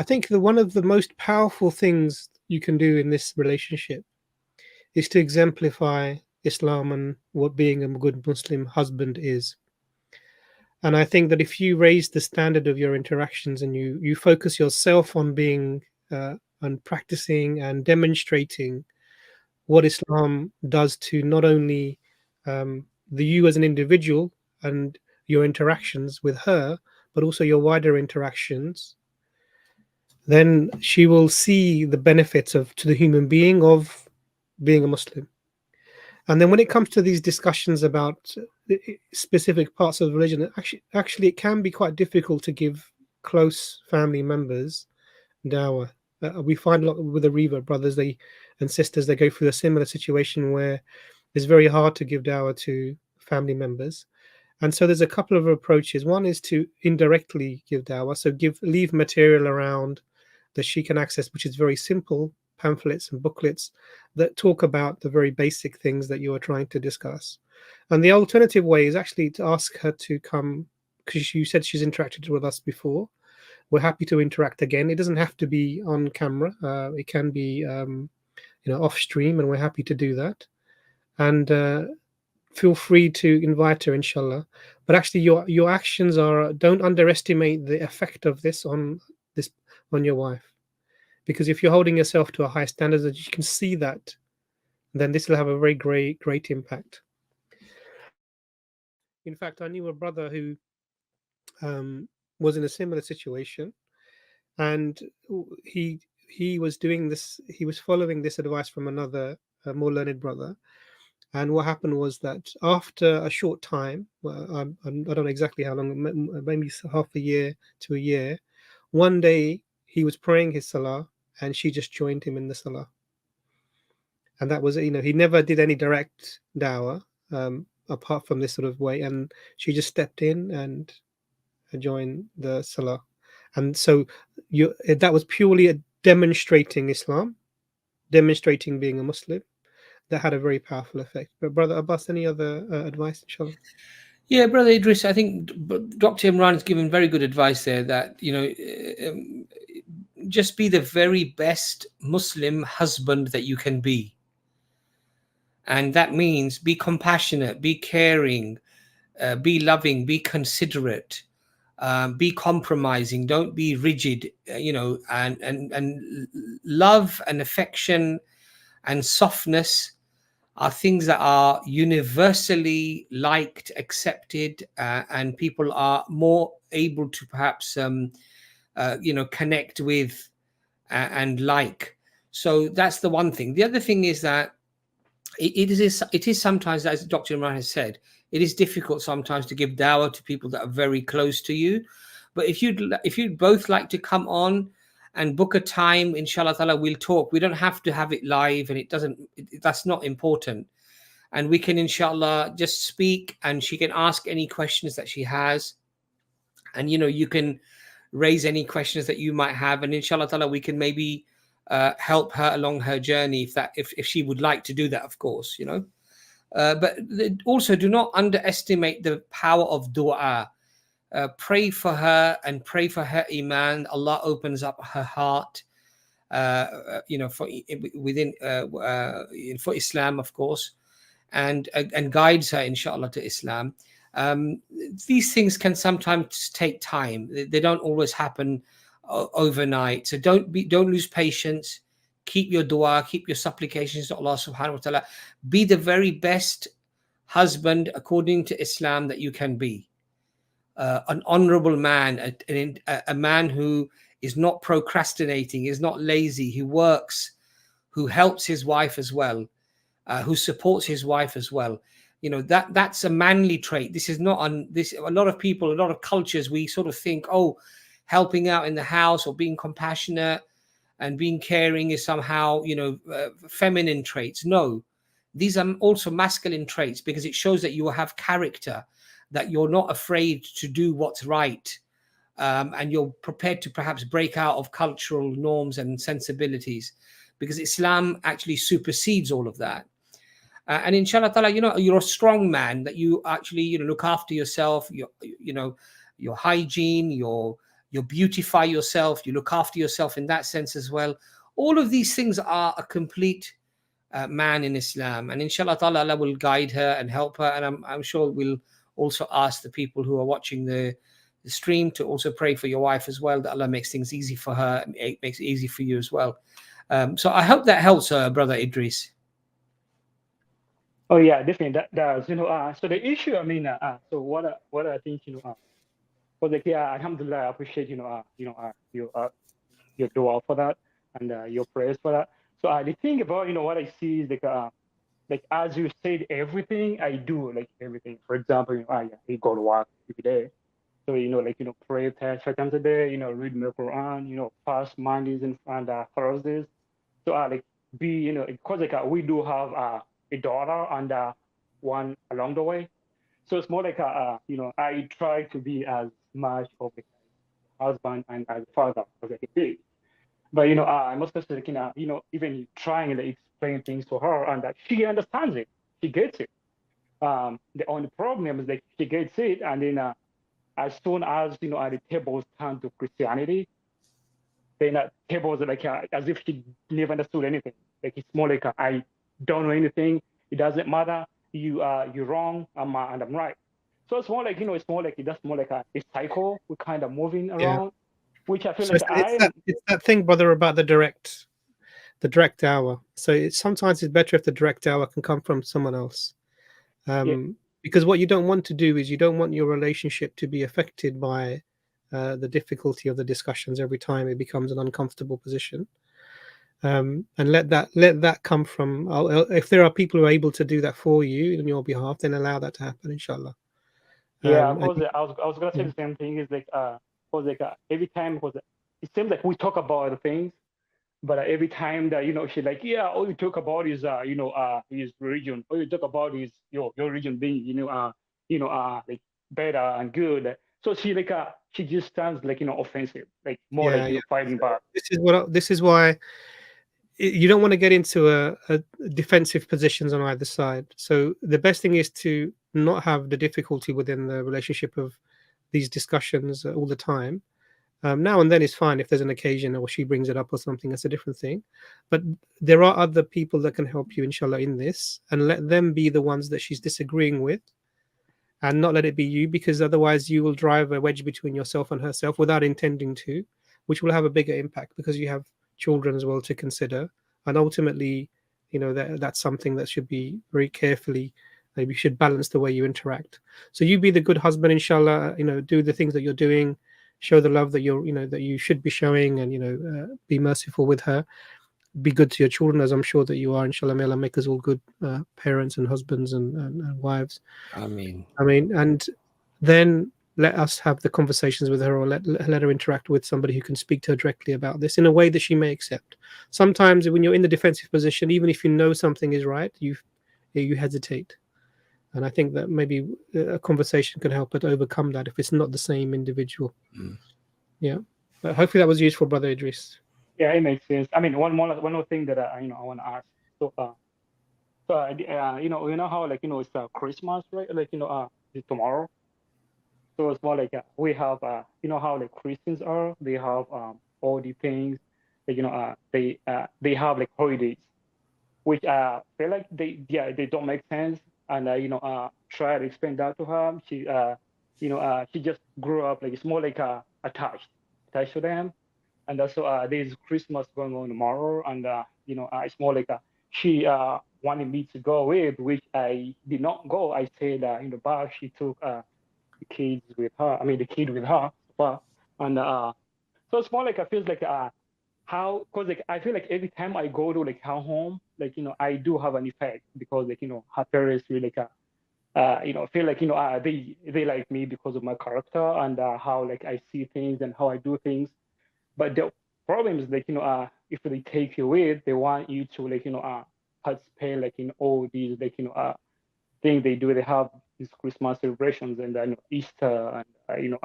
I think that one of the most powerful things you can do in this relationship is to exemplify Islam and what being a good Muslim husband is. And I think that if you raise the standard of your interactions and you focus yourself on being and practicing and demonstrating what Islam does to not only the you as an individual and your interactions with her, but also your wider interactions, then she will see the benefits of to the human being of being a Muslim. And then when it comes to these discussions about specific parts of religion, actually it can be quite difficult to give close family members dawah. We find a lot with the Reva brothers, they and sisters, they go through a similar situation where it's very hard to give dawah to family members. And so there's a couple of approaches. One is to indirectly give dawah, so leave material around that she can access, which is very simple pamphlets and booklets that talk about the very basic things that you are trying to discuss. And the alternative way is actually to ask her to come, because you said she's interacted with us before. We're happy to interact again. It doesn't have to be on camera. It can be, off stream, and we're happy to do that. And feel free to invite her, inshallah. But actually, your actions don't underestimate the effect of this on your wife. Because if you're holding yourself to a high standard that you can see that, then this will have a very great impact. In fact, I knew a brother who was in a similar situation, and he was doing this. He was following this advice from another more learned brother. And what happened was that after a short time, I don't know exactly how long, maybe half a year to a year, one day he was praying his salah, and she just joined him in the salah. And that was, he never did any direct dawah apart from this sort of way. And she just stepped in and joined the salah. And so that was purely demonstrating Islam, demonstrating being a Muslim. That had a very powerful effect. But Brother Abbas, any other advice, inshallah? Yeah, Brother Idris, I think Dr. Imran has given very good advice there that, just be the very best Muslim husband that you can be. And that means be compassionate, be caring, be loving, be considerate, be compromising, don't be rigid, and love and affection and softness are things that are universally liked, accepted, and people are more able to perhaps connect with and like. So that's the one thing. The other thing is that it is sometimes, as Dr. Imran has said, it is difficult sometimes to give dawah to people that are very close to you. But if you'd both like to come on and book a time, inshallah ta'ala, we'll talk. We don't have to have it live, and that's not important. And we can, inshallah, just speak, and she can ask any questions that she has. And, you can raise any questions that you might have. And inshallah ta'ala, we can maybe help her along her journey if she would like to do that, of course, But also do not underestimate the power of dua. Pray for her and pray for her iman. Allah opens up her heart, for Islam, of course, and guides her, inshallah, to Islam. These things can sometimes take time. They don't always happen overnight. So don't lose patience. Keep your dua, keep your supplications to Allah subhanahu wa ta'ala. Be the very best husband according to Islam that you can be. An honorable man, a man who is not procrastinating, is not lazy, who works, who helps his wife as well, who supports his wife as well. That's a manly trait. This is not a lot of people, a lot of cultures, we sort of think, helping out in the house or being compassionate and being caring is somehow, feminine traits. No, these are also masculine traits, because it shows that you have character, that you're not afraid to do what's right, and you're prepared to perhaps break out of cultural norms and sensibilities, because Islam actually supersedes all of that. And inshallah ta'ala, you're a strong man, that you actually, look after yourself, your hygiene, your you beautify yourself, you look after yourself in that sense as well. All of these things are a complete man in Islam, and inshallah ta'ala Allah will guide her and help her. And I'm sure we'll also ask the people who are watching the stream to also pray for your wife as well, that Allah makes things easy for her and makes it easy for you as well. So I hope that helps, Brother Idris. Oh yeah, definitely that does. So the issue, I mean, so what I think, was like, yeah, Alhamdulillah, I appreciate, your dua for that and your prayers for that. So the thing about, what I see is like as you said, everything I do, like everything. For example, I go to work every day. So, pray 10 times a day, read the Quran, fast Mondays and Thursdays. So, like, because like we do have a daughter and one along the way. So it's more like, I try to be as much of a husband and as a father as I can be. But, I must say, like, even trying to explain things to her and that she understands it, she gets it. The only problem is like she gets it, and then as soon as the tables turn to Christianity, then tables are like as if she never understood anything. Like it's more like I don't know anything. It doesn't matter. You're wrong. And I'm right. So it's more like it's more like that's more like a cycle. We're kind of moving Yeah. around, which I feel So like it's that thing, brother, about the direct dawah. So sometimes it's better if the direct dawah can come from someone else. Yeah. Because what you don't want to do is you don't want your relationship to be affected by the difficulty of the discussions every time it becomes an uncomfortable position. And let that come from, if there are people who are able to do that for you on your behalf, then allow that to happen, inshallah. Yeah, And because I was gonna say the same thing. Is like because like every time because it seems like we talk about the things, but every time that she's like, yeah, all you talk about is his religion. All you talk about is your religion being like better and good. So she like she just sounds like offensive, like more like fighting back. this is why you don't want to get into a defensive positions on either side. So the best thing is to not have the difficulty within the relationship of these discussions all the time. Now and then is fine if there's an occasion or she brings it up or something. That's a different thing. But there are other people that can help you, inshallah, in this, and let them be the ones that she's disagreeing with, and not let it be you, because otherwise you will drive a wedge between yourself and herself without intending to, which will have a bigger impact because you have children as well to consider. And ultimately, that's something that should be very carefully, you should balance the way you interact. So you be the good husband, inshallah, do the things that you're doing, show the love that that you should be showing, and be merciful with her, be good to your children, as I'm sure that you are, inshallah. May Allah make us all good parents and husbands and wives. Ameen. And then let us have the conversations with her, or let her interact with somebody who can speak to her directly about this in a way that she may accept. Sometimes when you're in the defensive position, even if you know something is right, you hesitate. And I think that maybe a conversation can help her to overcome that if it's not the same individual. Yeah. But hopefully that was useful, Brother Idris. Yeah, it makes sense. I mean, one more thing that I want to ask. So how like it's Christmas, right? Like it's tomorrow. So it's more like we have how like Christians are. They have all the things. Like, they have like holidays, which feel like they don't make sense. And try to explain that to her. She just grew up like it's more like attached to them. And also there's Christmas going on tomorrow, and it's more like she wanted me to go with, which I did not go. I said in the back she took the kids with her. I mean the kid with her, but and so it's more like I feel like how, because like I feel like every time I go to like her home, like I do have an effect, because like her parents really like feel like they like me because of my character and how like I see things and how I do things. But the problem is like if they take you with, they want you to like participate like in all these like things they do. They have these Christmas celebrations and Easter and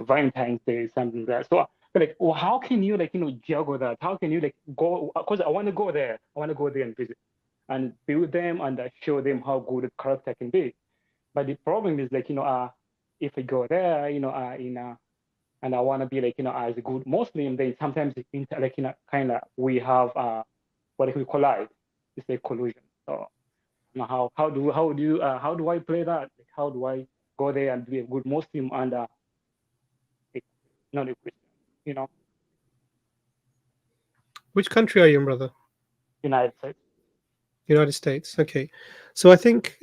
Valentine's Day, something like that. So like, well, how can you like juggle that? How can you like go? Because I want to go there. I want to go there and visit and be with them and show them how good the character can be. But the problem is like if I go there, and I want to be like as a good Muslim, then sometimes like kind of we have what we collide. It's a collusion. So now how do I play that? Like, how do I go there and be a good Muslim and not a Christian? Which country are you in, brother? United States. United States. Okay. So I think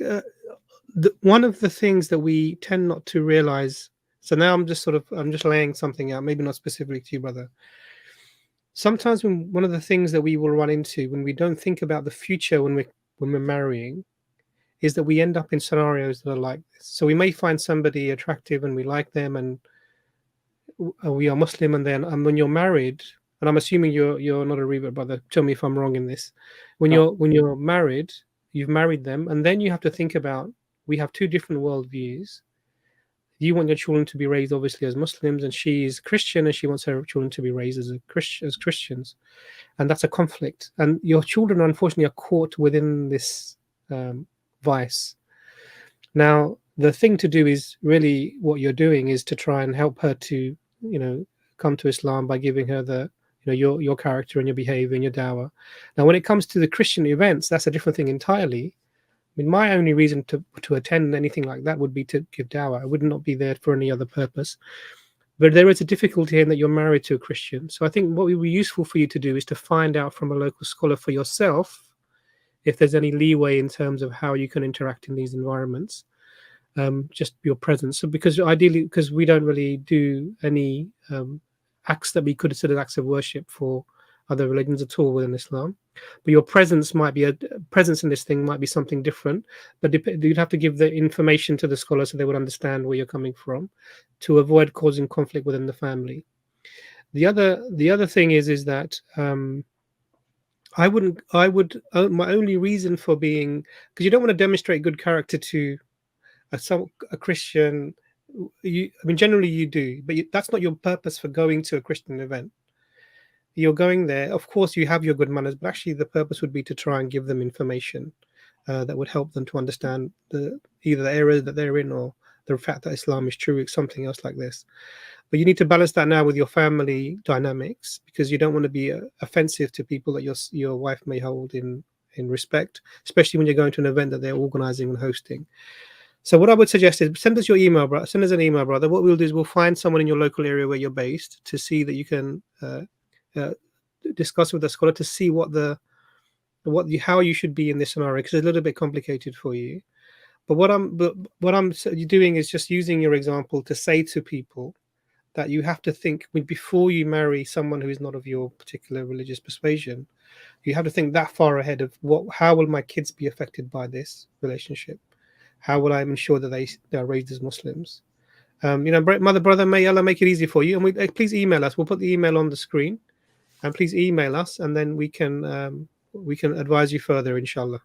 one of the things that we tend not to realize. So now I'm just laying something out, maybe not specifically to you, brother. Sometimes one of the things that we will run into when we don't think about the future when we're marrying is that we end up in scenarios that are like this. So we may find somebody attractive and we like them and we are Muslim, and then when you're married, and I'm assuming you're not a revert, brother. Tell me if I'm wrong in this. When you're married, you've married them, and then you have to think about, we have two different worldviews. You want your children to be raised obviously as Muslims, and she's Christian and she wants her children to be raised as Christians, and that's a conflict. And your children, unfortunately, are caught within this vice. Now, the thing to do is really what you're doing is to try and help her to, come to Islam by giving her the, your character and your behavior and your dawah. Now, when it comes to the Christian events, that's a different thing entirely. I mean, my only reason to attend anything like that would be to give dawah. I would not be there for any other purpose. But there is a difficulty in that you're married to a Christian. So I think what would be useful for you to do is to find out from a local scholar for yourself if there's any leeway in terms of how you can interact in these environments. Just your presence. So because we don't really do any acts that we consider acts of worship for other religions at all within Islam. But your presence in this thing might be something different. But you'd have to give the information to the scholar so they would understand where you're coming from, to avoid causing conflict within the family. The other thing is that my only reason for being, because you don't want to demonstrate good character to a Christian. Generally you do, but that's not your purpose for going to a Christian event. You're going there, of course you have your good manners, but actually the purpose would be to try and give them information that would help them to understand either the area that they're in or the fact that Islam is true, something else like this. But you need to balance that now with your family dynamics, because you don't want to be offensive to people that your wife may hold in respect, especially when you're going to an event that they're organizing and hosting. So what I would suggest is send us an email, brother. What we'll do is we'll find someone in your local area where you're based to see that you can discuss with the scholar to see how you should be in this scenario, because it's a little bit complicated for you. But what I'm doing is just using your example to say to people that you have to think before you marry someone who is not of your particular religious persuasion. You have to think that far ahead of how will my kids be affected by this relationship? How will I ensure that they are raised as Muslims? Mother, brother, may Allah make it easy for you. And please email us. We'll put the email on the screen, and please email us, and then we can advise you further, inshallah.